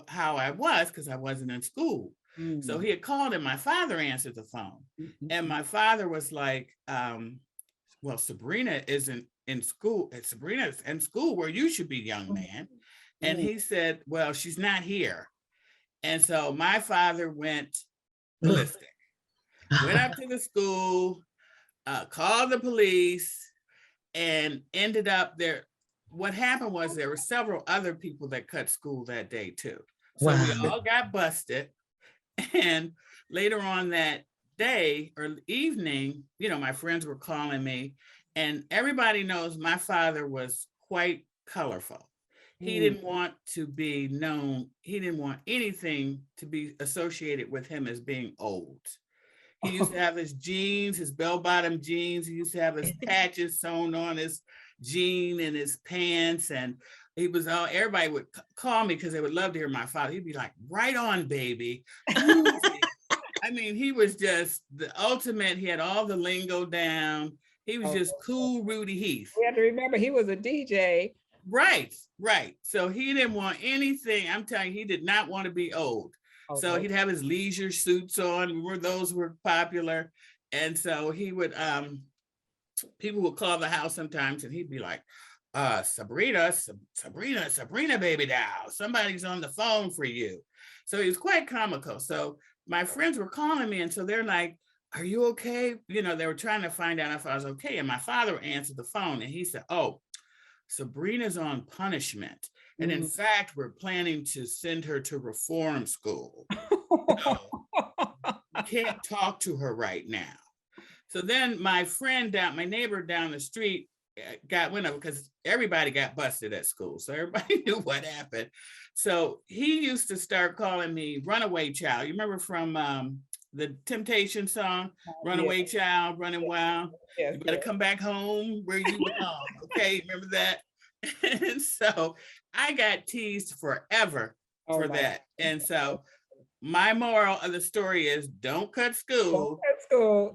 how I was because I wasn't in school. So he had called and my father answered the phone. And my father was like, well, Sabrina isn't in school. Sabrina's in school where you should be, young man. And he said, well, she's not here. And so my father went ballistic, went up to the school, called the police, and ended up there. What happened was there were several other people that cut school that day too. So we all got busted. And later on that day or evening, you know, my friends were calling me, and everybody knows my father was quite colorful. He didn't want to be known. He didn't want anything to be associated with him as being old. He used to have his jeans, his bell-bottom jeans. He used to have his patches sewn on his jean and his pants. And he was all, everybody would call me because they would love to hear my father. He'd be like, right on, baby. I mean, he was just the ultimate. He had all the lingo down. He was just cool Rudy Heath. We have to remember he was a DJ. Right. So he didn't want anything. I'm telling you, he did not want to be old. So he'd have his leisure suits on, those were popular. And so he would, people would call the house sometimes and he'd be like, Sabrina, baby doll, somebody's on the phone for you. So he was quite comical. So my friends were calling me and so they're like, are you okay? You know, they were trying to find out if I was okay. And my father answered the phone and he said, oh, Sabrina's on punishment. And in fact, we're planning to send her to reform school. So we can't talk to her right now. So then my neighbor down the street went up because everybody got busted at school. So everybody knew what happened. So he used to start calling me Runaway Child. You remember from the Temptation song, Runaway Child, Running Wild. You better come back home where you belong. Okay, remember that? And so I got teased forever for that. And so my moral of the story is don't cut school.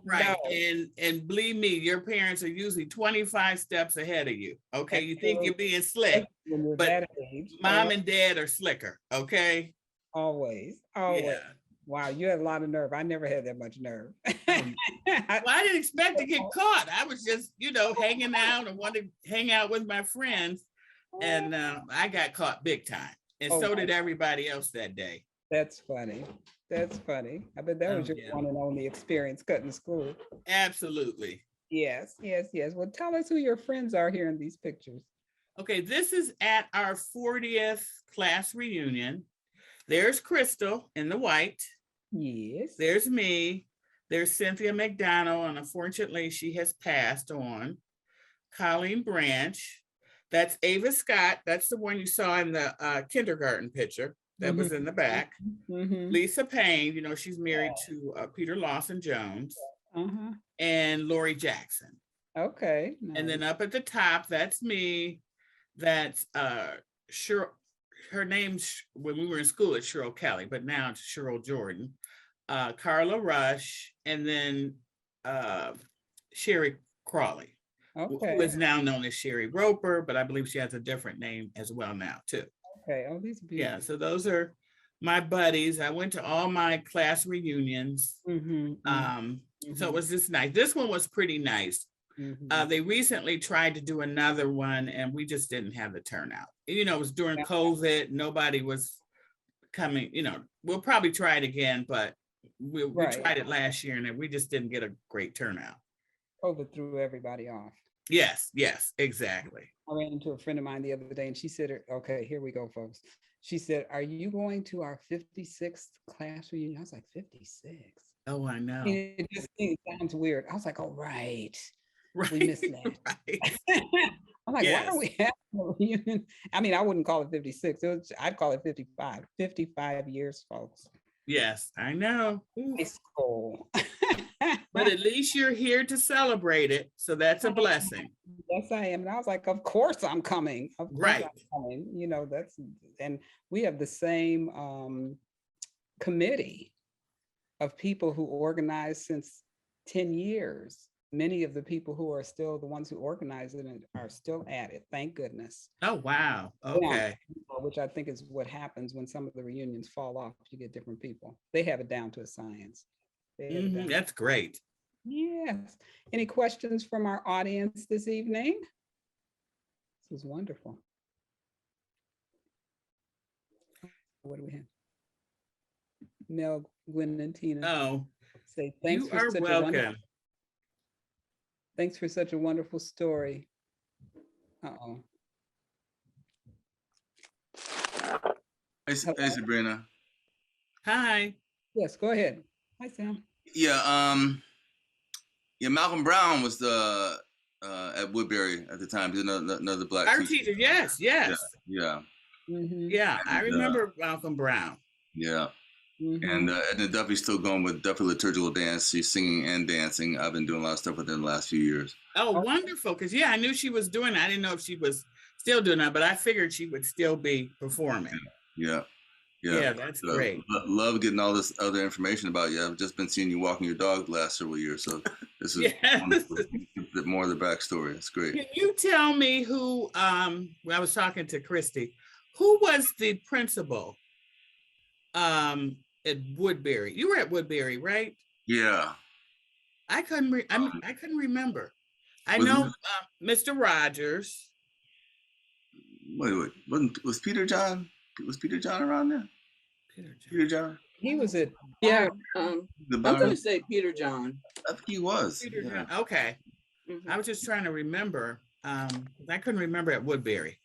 Right. No. And believe me, your parents are usually 25 steps ahead of you. Okay. You think you're being slick, but mom and dad are slicker. Okay. Always. Yeah. Wow, you had a lot of nerve. I never had that much nerve. Well, I didn't expect to get caught. I was just, you know, hanging out and wanted to hang out with my friends. And I got caught big time. And so did everybody else that day. That's funny. That's funny. I bet that was your one and only experience cutting school. Absolutely. Yes. Well, tell us who your friends are here in these pictures. Okay, this is at our 40th class reunion. There's Crystal in the white. Yes. There's me. There's Cynthia McDonald, and unfortunately she has passed on. Colleen Branch. That's Ava Scott. That's the one you saw in the kindergarten picture that was in the back. Lisa Payne, you know, she's married to Peter Lawson Jones. And Lori Jackson. Okay. And then nice. up at the top, that's me. That's Cheryl. Her name's when we were in school, it's Cheryl Kelly, but now it's Cheryl Jordan. Carla Rush, and then Sherry Crawley, who Okay. is now known as Sherry Roper, but I believe she has a different name as well now too. Okay. Oh, these are Yeah, beautiful. so those are my buddies. I went to all my class reunions. Mhm, So it was just nice. This one was pretty nice. mhm. They recently tried to do another one and we just didn't have the turnout. You know, it was during Yeah. COVID. Nobody was coming, you know, we'll probably try it again, but we Right. tried it last year and we just didn't get a great turnout. COVID threw everybody off. Yes, yes, exactly. I ran into a friend of mine the other day and she said, okay, here we go, folks. She said, are you going to our 56th class reunion? I was like, 56? Oh, I know. It just it sounds weird. I was like, oh, right. Right. We missed that. Right. I'm like, why Yes. are we having a reunion? I mean, I wouldn't call it 56. I'd call it 55. 55 years, folks. Yes, I know. High school. But at least you're here to celebrate it. So that's a blessing. Yes, I am. And I was like, of course I'm coming. Of course Right. I'm coming. You know, and we have the same committee of people who organized since 10 years. Many of the people who are still the ones who organize it and are still at it. Thank goodness. Oh, wow. Okay. Which I think is what happens when some of the reunions fall off. You get different people. They have it down to a science. That's great. Yes. Any questions from our audience this evening? This is wonderful. What do we have? Mel, Gwen, and Tina Oh, say thanks you for are such a wonderful. welcome. Thanks for such a wonderful story. Uh-oh. Hey, Sabrina. Hi. Yes, go ahead. Hi, Sam. Yeah, Malcolm Brown was the at Woodbury at the time. He's another black Our teacher. teacher. Yes, yes. Yeah, Mhm, Yeah, I And, remember Malcolm Brown. yeah. mhm. And Edna Duffy's still going with Duffy Liturgical Dance. She's singing and dancing. I've been doing a lot of stuff with her in the last few years. Oh, Okay. wonderful. Because, yeah, I knew she was doing that. I didn't know if she was still doing that, but I figured she would still be performing. Yeah. Yeah, that's great. Love getting all this other information about you. I've just been seeing you walking your dog the last several years. So this is Yes. wonderful. A bit more of the backstory. It's great. Can you tell me who, when I was talking to Christy, who was the principal at Woodbury? You were at Woodbury, right? Yeah. I couldn't remember. I Was know it- Mr. Rogers. Wait. Was Peter John? Was Peter John around there? Peter John? He was at, Yeah, The I'm Byron? gonna say Peter John. I think he was. Peter Yeah. John. Okay. Mhm. I was just trying to remember. I couldn't remember at Woodbury.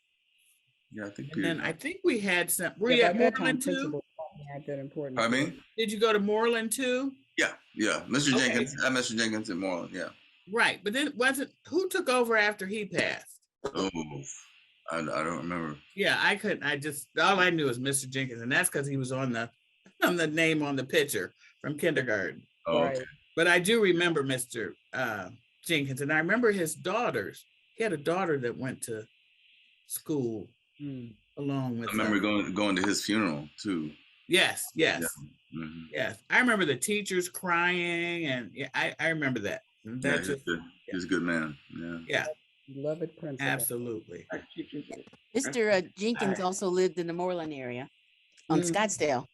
Yeah, I think And Peter. then I think we had some. Were yeah, you by at that time, Moreland too? principals aren't that important. Pardon me? Did you go to Moreland too? Yeah. Mr. Okay. Jenkins. I met Mr. Jenkins in Moreland. Yeah. Right, but then who took over after he passed? Oh, I don't remember. Yeah, I couldn't. All I knew was Mr. Jenkins, and that's because he was on the name on the picture from kindergarten. Oh, Right. okay. But I do remember Mr. Jenkins, and I remember his daughters. He had a daughter that went to school Mm. along with. I remember going to his funeral too. Yes. Mhm. Yes, I remember the teachers crying, and yeah, I remember that. Yeah, That's he's a good man. Yeah. yeah, Beloved principal. absolutely. Our teachers. Mr. Jenkins also lived in the Moreland area on Mm. Scottsdale.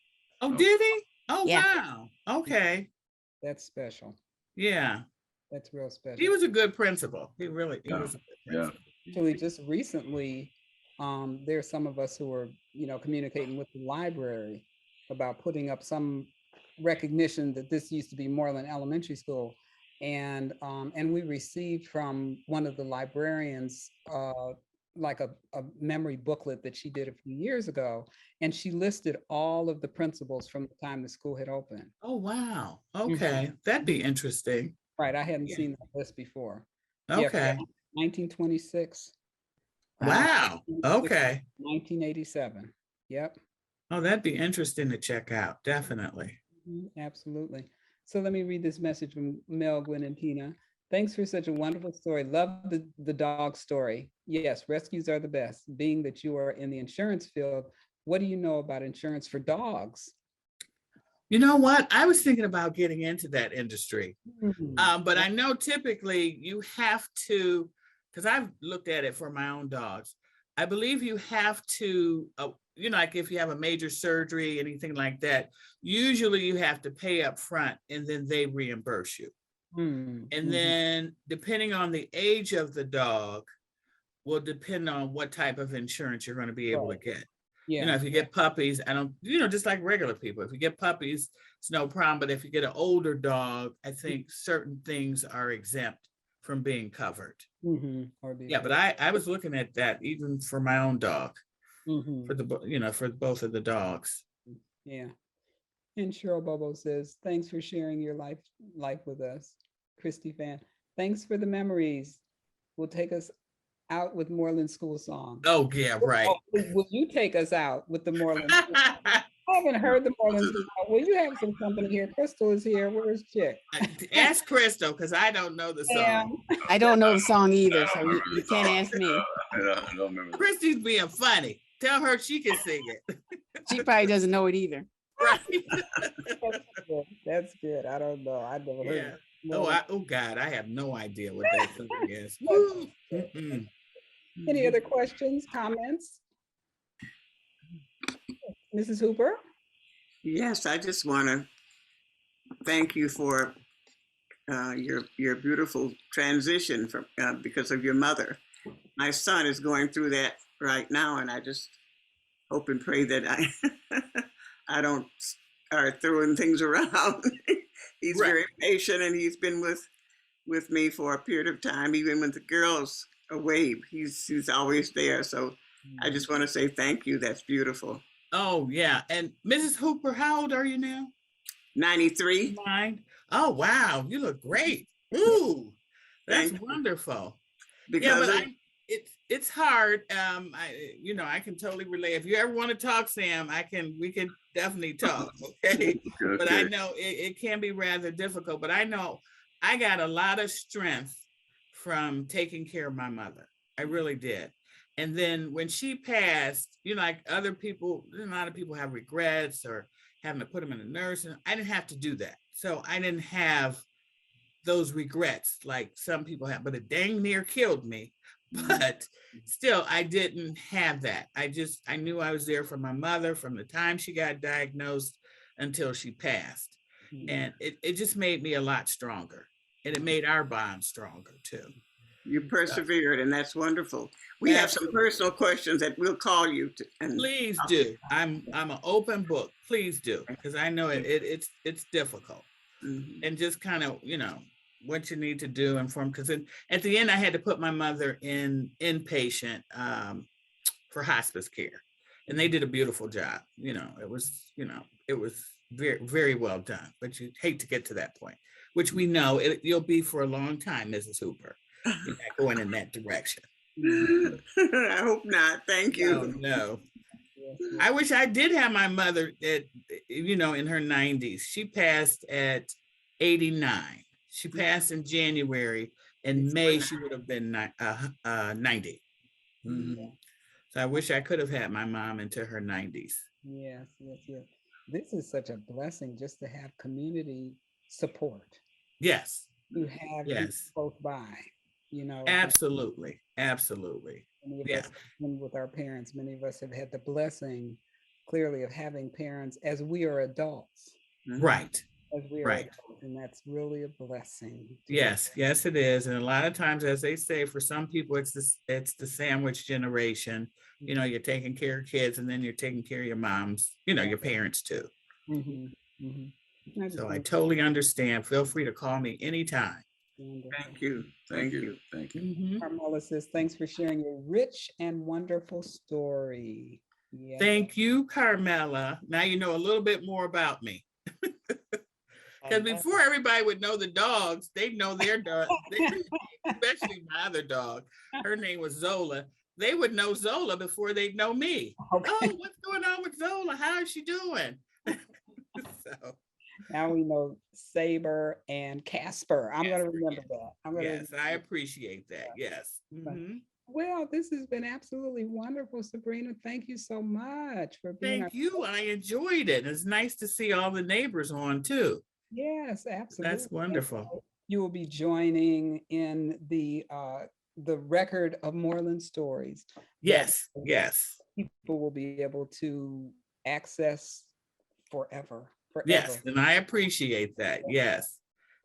Oh, did he? Oh, Yeah. wow. Okay. That's special. Yeah, That's real special. he was a good principal. He Yeah. was a good Yeah. principal. Actually, just recently, there's some of us who are, communicating with the library about putting up some recognition that this used to be Moreland Elementary School. And we received from one of the librarians, like a memory booklet that she did a few years ago. And she listed all of the principals from the time the school had opened. Oh, wow. Okay, that'd be interesting. Right, I hadn't Yeah. seen that list before. Yeah, Okay. 1926. Wow. Okay. 1987. Yep. Oh, that'd be interesting to check out. Definitely. Absolutely. So let me read this message from Mel, Gwen, and Tina. Thanks for such a wonderful story. Love the dog story. Yes, rescues are the best. Being that you are in the insurance field, what do you know about insurance for dogs? You know what? I was thinking about getting into that industry. Mhm. But I know typically you have to, because I've looked at it for my own dogs. I believe you have to, like if you have a major surgery, anything like that, usually you have to pay up front and then they reimburse you. Mhm. And then depending on the age of the dog will depend on what type of insurance you're going to be able to get. Yeah. If you get puppies, I don't, just like regular people, if you get puppies, it's no problem. But if you get an older dog, I think certain things are exempt from being covered. Yeah, but I was looking at that even for my own dog, for for both of the dogs. Yeah. And Cheryl Bobo says, thanks for sharing your life with us. Christy Fan, thanks for the memories. Will take us out with Moreland School song. Oh, yeah, right. Will you take us out with the Moreland? I haven't heard the Moreland School song. Will you have some company here? Crystal is here. Where's Chick? Ask Crystal, because I don't know the song. I don't know the song either, so you can't ask me. I don't remember. Christy's being funny. Tell her she can sing it. She probably doesn't know it either. Right. That's good. I don't know. I never heard it. Oh God, I have no idea what that song is. Any other questions, comments? Mrs. Hooper? Yes, I just want to thank you for your beautiful transition from because of your mother. My son is going through that right now, and I just hope and pray that I don't start throwing things around. He's very patient, and he's been with me for a period of time, even when the girls away. He's always there. So I just want to say thank you. That's beautiful. Oh yeah, and Mrs. Hooper, how old are you now? 93. 9. Oh wow, you look great. Ooh, that's wonderful. Because it's hard. I can totally relate. If you ever want to talk, Sam, we can definitely talk. Okay. But I know it can be rather difficult, but I know I got a lot of strength from taking care of my mother. I really did. And then when she passed, like other people, a lot of people have regrets or having to put them in a nurse. And I didn't have to do that. So I didn't have those regrets like some people have, but it dang near killed me. But still, I didn't have that. I knew I was there for my mother from the time she got diagnosed until she passed. And it just made me a lot stronger. And it made our bond stronger too. You persevered, and that's wonderful. We have some personal questions that we'll call you to. Please do. I'm an open book. Please do, because I know it's difficult. And just kind of, what you need to do and form, because at the end I had to put my mother in inpatient for hospice care, and they did a beautiful job. It was very, very well done, but you hate to get to that point, which we know you'll be for a long time, Mrs. Hooper. You're not going in that direction. I hope not. Thank you. No. I wish I did have my mother in her 90s. She passed at 89. She passed in January. In May, she would have been 90. So I wish I could have had my mom into her 90s. Yes. This is such a blessing just to have community support. Yes. You have both by, Absolutely. Many of us, with our parents, many of us have had the blessing, clearly, of having parents as we are adults. Right. As we are adults, and that's really a blessing. Yes, it is. And a lot of times, as they say, for some people, it's the sandwich generation. You're taking care of kids, and then you're taking care of your moms, your parents too. So I totally understand. Feel free to call me anytime. Thank you. Carmela says, thanks for sharing your rich and wonderful story. Yeah. Thank you, Carmela. Now you know a little bit more about me. Because before everybody would know the dogs, they'd know their dog, especially my other dog. Her name was Zola. They would know Zola before they'd know me. Okay. Oh, what's going on with Zola? How is she doing? So. Now we know Saber and Casper. I'm gonna Casper, remember that. I'm gonna Yes, I remember. appreciate that. Yes. Mhm. Well, this has been absolutely wonderful, Sabrina. Thank you so much for being our. Thank you. I enjoyed it. It's nice to see all the neighbors on too. Yes, absolutely. That's wonderful. You will be joining in the record of Moreland stories. that Yes, yes, People will be able to access forever, yes. forever. And I appreciate that. Yes.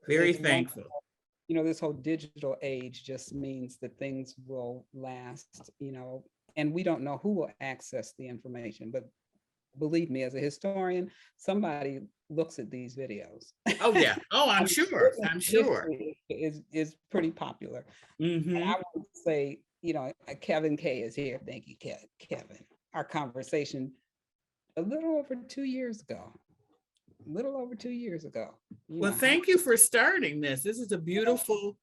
Very It's wonderful. thankful. This whole digital age just means that things will last, and we don't know who will access the information, but believe me, as a historian, somebody looks at these videos. Oh, yeah. Oh, I'm I mean, sure. I'm sure. history is pretty popular. Mhm. I would say, Kevin K is here. Thank you, Kevin. Our conversation a little over 2 years ago. A little over 2 years ago. Well, thank you for starting this. This is a beautiful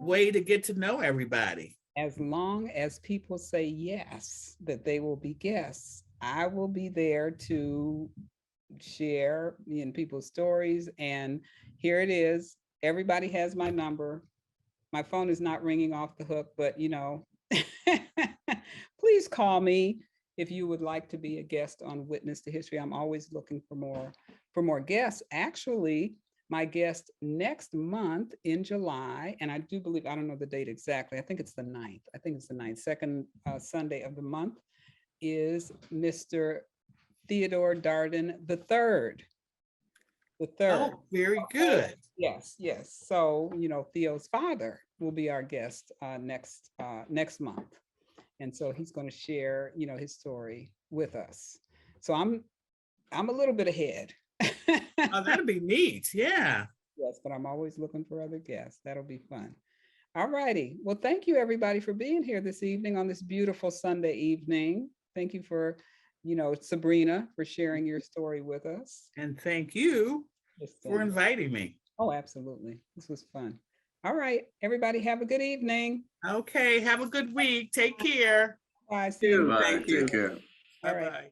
way to get to know everybody. As long as people say yes, that they will be guests, I will be there to share in people's stories. And here it is. Everybody has my number. My phone is not ringing off the hook, but please call me if you would like to be a guest on Witness to History. I'm always looking for more guests. Actually, my guest next month in July, and I do believe, I don't know the date exactly, I think it's the 9th. I think it's the 9th, second Sunday of the month, is Mr. Theodore Darden III. The third. Oh, very good. Yes. So, Theo's father will be our guest next month. And so he's going to share, his story with us. So I'm a little bit ahead. Oh, that'd be neat. Yeah. Yes, but I'm always looking for other guests. That'll be fun. All righty. Well, thank you everybody for being here this evening on this beautiful Sunday evening. Thank you for, Sabrina, for sharing your story with us. And thank you for inviting me. Oh, absolutely. This was fun. All right, everybody have a good evening. Okay. Have a good week. Take care. Bye. Thank you. Take care. All right. Bye-bye.